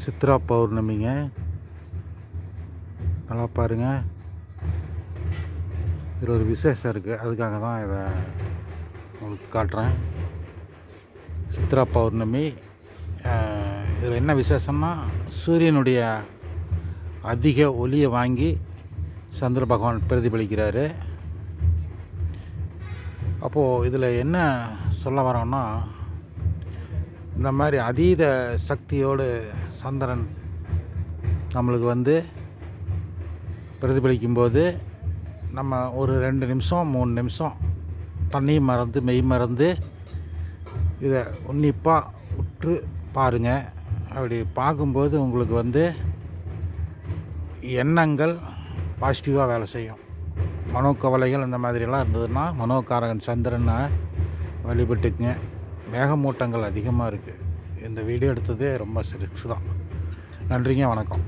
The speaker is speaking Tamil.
சித்ரா பௌர்ணமிங்க. நல்லா பாருங்கள். இதில் ஒரு விசேஷம் இருக்குது, அதுக்காக தான் இதை உங்களுக்கு காட்டுறேன். சித்ரா பௌர்ணமி. இதில் என்ன விசேஷம்னா, சூரியனுடைய அதிக ஒளியை வாங்கி சந்திர பகவான் பிரதிபலிக்கிறாரு. அப்போது இதில் என்ன சொல்ல வரோன்னா, இந்த மாதிரி அதீத சக்தியோடு சந்திரன் நம்மளுக்கு பிரதிபலிக்கும்போது நம்ம ஒரு 2 நிமிஷம் 3 நிமிஷம் தண்ணி மறந்து மெய் மறந்து இதை உன்னிப்பாக உற்று பாருங்கள். அப்படி பார்க்கும்போது உங்களுக்கு எண்ணங்கள் பாசிட்டிவாக வேலை செய்யும். மனோக்கவலைகள் இந்த மாதிரிலாம் இருந்ததுன்னா மனோகாரகன் சந்திரனை வழிபட்டுக்குங்க. மேகமூட்டங்கள் அதிகமாக இருக்குது. இந்த வீடியோ எடுத்ததே ரொம்ப சிரிச்சு தான். நன்றிங்க, வணக்கம்.